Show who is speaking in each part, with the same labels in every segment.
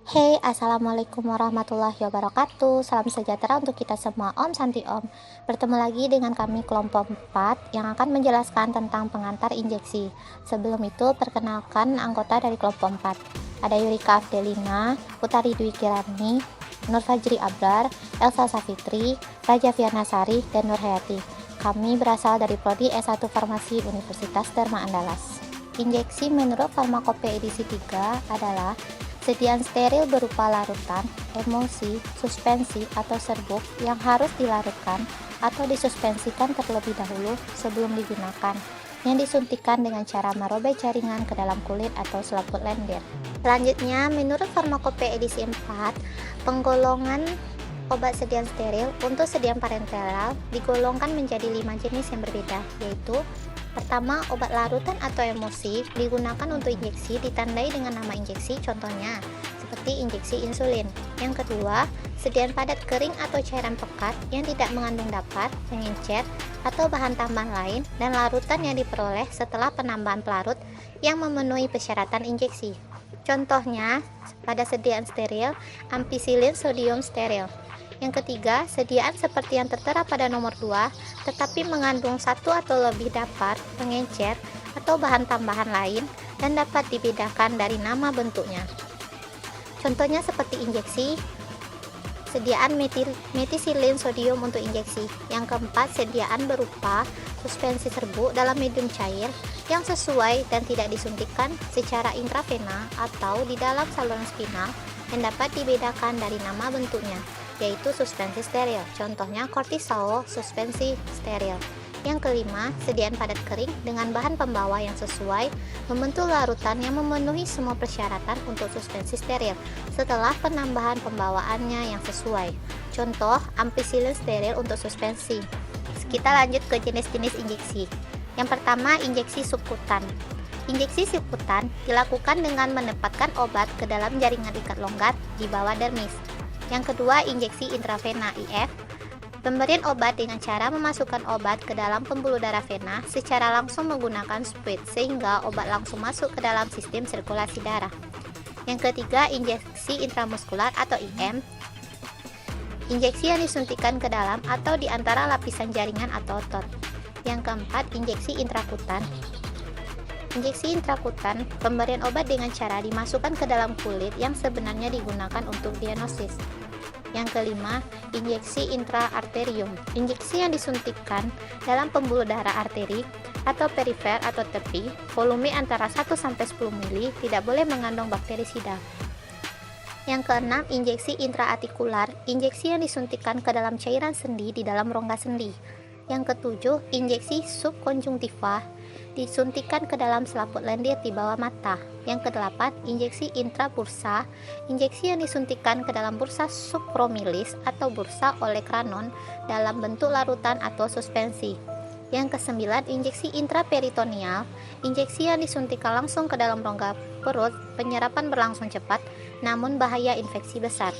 Speaker 1: Hey, Assalamualaikum warahmatullahi wabarakatuh. Salam sejahtera untuk kita semua. Om Santi Om. Bertemu lagi dengan kami kelompok 4 yang akan menjelaskan tentang pengantar injeksi. Sebelum itu, perkenalkan anggota dari kelompok 4. Ada Yurika Afdelina, Utari Dwi Kirani, Nur Fajri Abrar, Elsa Safitri, Raja Fianasari, dan Nur Hayati. Kami berasal dari Prodi S1 Farmasi Universitas Dharma Andalas. Injeksi menurut Farmakope edisi 3 adalah sediaan steril berupa larutan, emulsi, suspensi, atau serbuk yang harus dilarutkan atau disuspensikan terlebih dahulu sebelum digunakan, yang disuntikan dengan cara merobek jaringan ke dalam kulit atau selaput lendir. Selanjutnya, menurut Farmakope edisi 4, penggolongan obat sediaan steril untuk sediaan parenteral digolongkan menjadi 5 jenis yang berbeda, yaitu pertama, obat larutan atau emulsi digunakan untuk injeksi ditandai dengan nama injeksi, contohnya seperti injeksi insulin. Yang kedua, sediaan padat kering atau cairan pekat yang tidak mengandung dapat, pengencer, atau bahan tambahan lain, dan larutan yang diperoleh setelah penambahan pelarut yang memenuhi persyaratan injeksi. Contohnya, pada sediaan steril, ampicillin sodium steril. Yang ketiga, sediaan seperti yang tertera pada nomor 2, tetapi mengandung satu atau lebih dapat, pengencer, atau bahan tambahan lain, dan dapat dibedakan dari nama bentuknya. Contohnya seperti injeksi, sediaan metisilin sodium untuk injeksi. Yang keempat, sediaan berupa suspensi serbuk dalam medium cair yang sesuai dan tidak disuntikkan secara intravena atau di dalam saluran spinal, yang dapat dibedakan dari nama bentuknya, yaitu suspensi steril. Contohnya kortisol suspensi steril. Yang kelima, sediaan padat kering dengan bahan pembawa yang sesuai, membentuk larutan yang memenuhi semua persyaratan untuk suspensi steril setelah penambahan pembawaannya yang sesuai. Contoh, ampicillin steril untuk suspensi. Kita lanjut ke jenis-jenis injeksi. Yang pertama, injeksi subkutan. Injeksi subkutan dilakukan dengan menempatkan obat ke dalam jaringan ikat longgar di bawah dermis. Yang kedua, injeksi intravena IF. Pemberian obat dengan cara memasukkan obat ke dalam pembuluh darah vena secara langsung menggunakan spuit sehingga obat langsung masuk ke dalam sistem sirkulasi darah. Yang ketiga, injeksi intramuskular atau IM. Injeksi yang disuntikan ke dalam atau di antara lapisan jaringan atau otot. Yang keempat, injeksi intrakutan. Injeksi intrakutan, pemberian obat dengan cara dimasukkan ke dalam kulit yang sebenarnya digunakan untuk diagnosis. Yang kelima, injeksi intraarterium. Injeksi yang disuntikkan dalam pembuluh darah arteri atau perifer atau tepi, volume antara 1-10 ml, tidak boleh mengandung bakterisida. Yang keenam, injeksi intraartikular. Injeksi yang disuntikkan ke dalam cairan sendi di dalam rongga sendi. Yang ketujuh, injeksi subkonjungtiva, disuntikan ke dalam selaput lendir di bawah mata. Yang kedelapan, injeksi intrabursa. Injeksi yang disuntikan ke dalam bursa subchromilis atau bursa olekranon dalam bentuk larutan atau suspensi. Yang kesembilan, injeksi intraperitoneal. Injeksi yang disuntikan langsung ke dalam rongga perut, penyerapan berlangsung cepat, namun bahaya infeksi besar.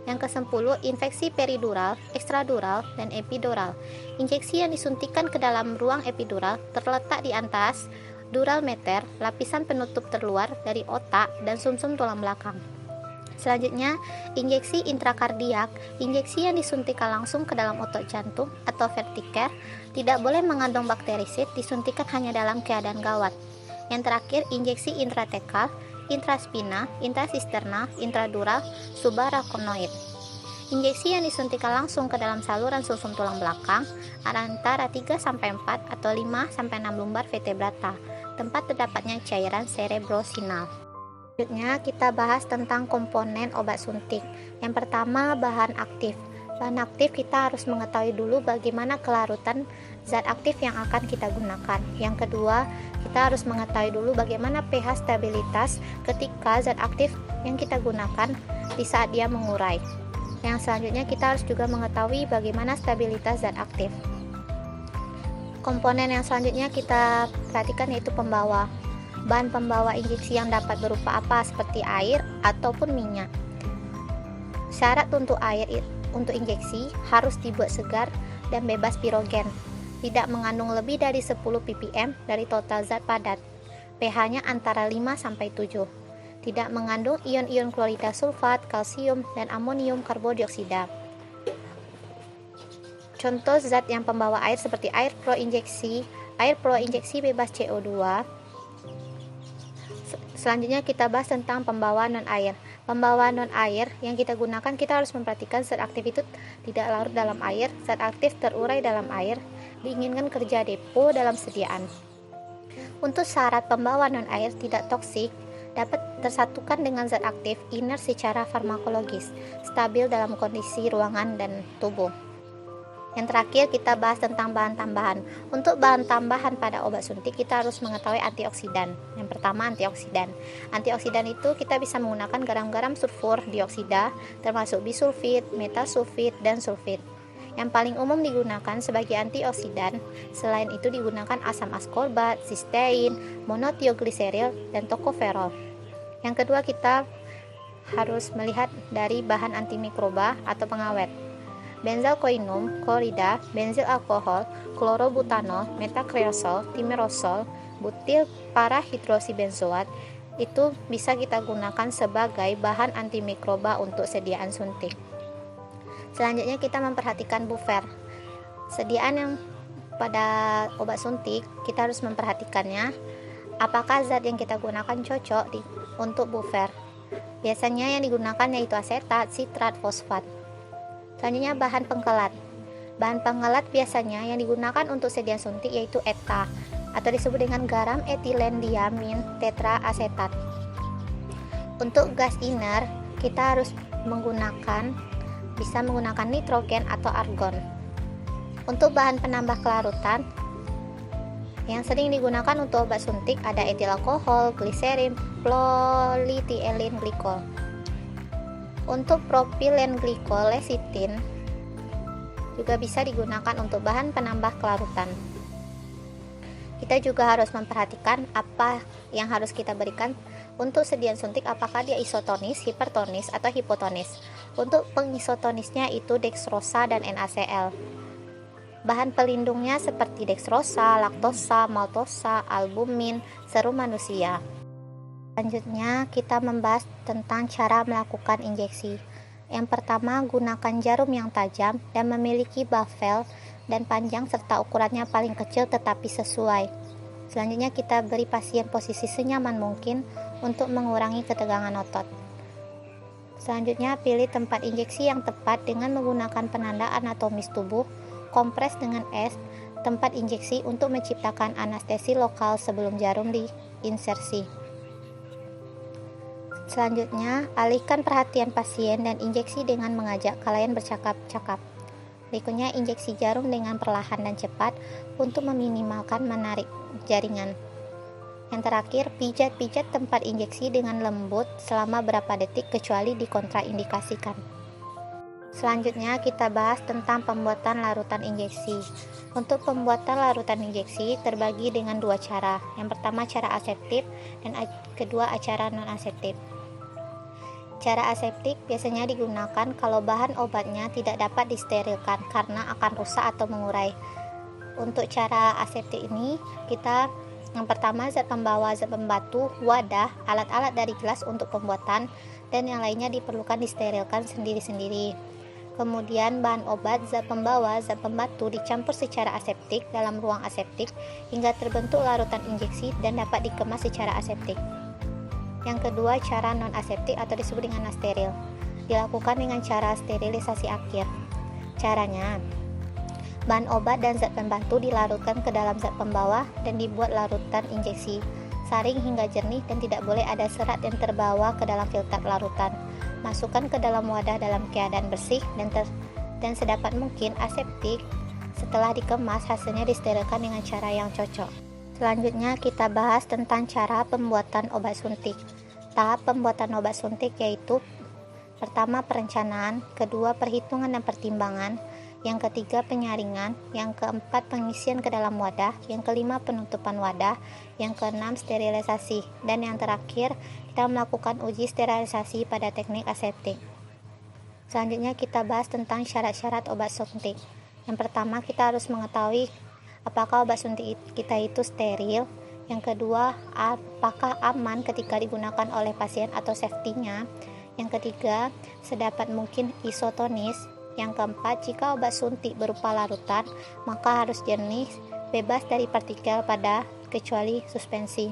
Speaker 1: Yang ke-10, infeksi peridural, ekstradural, dan epidural. Injeksi yang disuntikan ke dalam ruang epidural terletak di atas dural meter, lapisan penutup terluar dari otak dan sumsum tulang belakang. Selanjutnya, injeksi intrakardiak. Injeksi yang disuntikan langsung ke dalam otot jantung atau vertiker, tidak boleh mengandung bakterisid, disuntikan hanya dalam keadaan gawat. Yang terakhir, injeksi intratekal, intraspina, intrasisterna, intradural, subarakonoid. Injeksi yang disuntikan langsung ke dalam saluran sumsum tulang belakang antara 3-4 atau 5-6 lumbar vertebrata, tempat terdapatnya cairan cerebrosinal. Selanjutnya kita bahas tentang komponen obat suntik. Yang pertama, bahan aktif. Bahan aktif kita harus mengetahui dulu bagaimana kelarutan zat aktif yang akan kita gunakan. Yang kedua, kita harus mengetahui dulu bagaimana pH stabilitas ketika zat aktif yang kita gunakan di saat dia mengurai. Yang selanjutnya kita harus juga mengetahui bagaimana stabilitas zat aktif. Komponen yang selanjutnya kita perhatikan yaitu pembawa. Bahan pembawa injeksi yang dapat berupa apa seperti air ataupun minyak. Syarat untuk air untuk injeksi harus dibuat segar dan bebas pirogen, tidak mengandung lebih dari 10 ppm dari total zat padat, pH-nya antara 5-7. tidak mengandung ion-ion klorida sulfat, kalsium, dan amonium karbodioksida. Contoh zat yang pembawa air seperti air pro injeksi bebas CO2. Selanjutnya kita bahas tentang pembawa non-air. Pembawa non-air yang kita gunakan, kita harus memperhatikan zat aktif itu tidak larut dalam air, zat aktif terurai dalam air, diinginkan kerja depo dalam sediaan. Untuk syarat pembawa non-air tidak toksik, dapat tersatukan dengan zat aktif, inert secara farmakologis, stabil dalam kondisi ruangan dan tubuh. Yang terakhir kita bahas tentang bahan tambahan. Untuk bahan tambahan pada obat suntik kita harus mengetahui antioksidan. Yang pertama antioksidan. Antioksidan itu kita bisa menggunakan garam-garam sulfur dioksida termasuk bisulfit, metasulfit, dan sulfit. Yang paling umum digunakan sebagai antioksidan. Selain itu digunakan asam askorbat, sistein, monotiogliseril, dan tokoferol. Yang kedua kita harus melihat dari bahan antimikroba atau pengawet. Benzalkoinum, klorida, benzil alkohol, klorobutanol, metakreosol, timerosol, butil parahidroksibenzoat itu bisa kita gunakan sebagai bahan antimikroba untuk sediaan suntik. Selanjutnya kita memperhatikan buffer. Sediaan yang pada obat suntik kita harus memperhatikannya. Apakah zat yang kita gunakan cocok untuk buffer? Biasanya yang digunakan yaitu asetat, sitrat, fosfat. Selanjutnya bahan pengkelat. Bahan pengkelat biasanya yang digunakan untuk sediaan suntik yaitu ETA atau disebut dengan garam etilen diamin tetraasetat. Untuk gas inert kita harus bisa menggunakan nitrogen atau argon. Untuk bahan penambah kelarutan yang sering digunakan untuk obat suntik ada etil alkohol, gliserin, politilen glikol. Untuk propilen glikol lecitin juga bisa digunakan untuk bahan penambah kelarutan. Kita juga harus memperhatikan apa yang harus kita berikan untuk sediaan suntik, apakah dia isotonis, hipertonis, atau hipotonis. Untuk pengisotonisnya itu dextrosa dan NaCl. Bahan pelindungnya seperti dextrosa, laktosa, maltosa, albumin, serum manusia. Selanjutnya kita membahas tentang cara melakukan injeksi. Yang pertama, gunakan jarum yang tajam dan memiliki bavel dan panjang serta ukurannya paling kecil tetapi sesuai. Selanjutnya kita beri pasien posisi senyaman mungkin untuk mengurangi ketegangan otot. Selanjutnya pilih tempat injeksi yang tepat dengan menggunakan penanda anatomis tubuh, kompres dengan es, tempat injeksi untuk menciptakan anestesi lokal sebelum jarum diinsersi. Selanjutnya, alihkan perhatian pasien dan injeksi dengan mengajak klien bercakap-cakap. Berikutnya, injeksi jarum dengan perlahan dan cepat untuk meminimalkan menarik jaringan. Yang terakhir, pijat-pijat tempat injeksi dengan lembut selama berapa detik kecuali dikontraindikasikan. Selanjutnya, kita bahas tentang pembuatan larutan injeksi. Untuk pembuatan larutan injeksi terbagi dengan dua cara. Yang pertama cara aseptik dan kedua cara non-aseptik. Cara aseptik biasanya digunakan kalau bahan obatnya tidak dapat disterilkan karena akan rusak atau mengurai. Untuk cara aseptik ini, kita yang pertama zat pembawa, zat pembatu, wadah, alat-alat dari gelas untuk pembuatan, dan yang lainnya diperlukan disterilkan sendiri-sendiri. Kemudian bahan obat, zat pembawa, zat pembatu dicampur secara aseptik dalam ruang aseptik hingga terbentuk larutan injeksi dan dapat dikemas secara aseptik. Yang kedua, cara non-aseptik atau disebut dengan asteril. Dilakukan dengan cara sterilisasi akhir. Caranya, bahan obat dan zat pembantu dilarutkan ke dalam zat pembawa dan dibuat larutan injeksi. Saring hingga jernih dan tidak boleh ada serat yang terbawa ke dalam filter larutan. Masukkan ke dalam wadah dalam keadaan bersih dan sedapat mungkin aseptik. Setelah dikemas, hasilnya disterilkan dengan cara yang cocok. Selanjutnya kita bahas tentang cara pembuatan obat suntik. Tahap pembuatan obat suntik yaitu pertama perencanaan, kedua perhitungan dan pertimbangan, yang ketiga penyaringan, yang keempat pengisian ke dalam wadah, yang kelima penutupan wadah, yang keenam sterilisasi, dan yang terakhir kita melakukan uji sterilisasi pada teknik aseptik. Selanjutnya kita bahas tentang syarat-syarat obat suntik. Yang pertama kita harus mengetahui apakah obat suntik kita itu steril. Yang kedua, apakah aman ketika digunakan oleh pasien atau safety-nya. Yang ketiga, sedapat mungkin isotonis. Yang keempat, jika obat suntik berupa larutan, maka harus jernih, bebas dari partikel pada kecuali suspensi.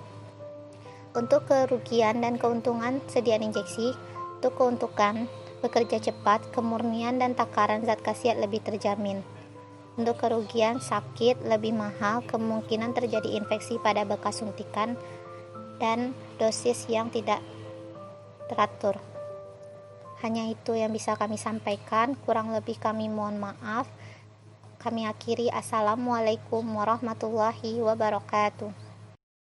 Speaker 1: Untuk kerugian dan keuntungan sediaan injeksi, untuk keuntungan bekerja cepat, kemurnian dan takaran zat khasiat lebih terjamin. Untuk kerugian, sakit, lebih mahal, kemungkinan terjadi infeksi pada bekas suntikan, dan dosis yang tidak teratur. Hanya itu yang bisa kami sampaikan, kurang lebih kami mohon maaf. Kami akhiri, Assalamualaikum warahmatullahi wabarakatuh.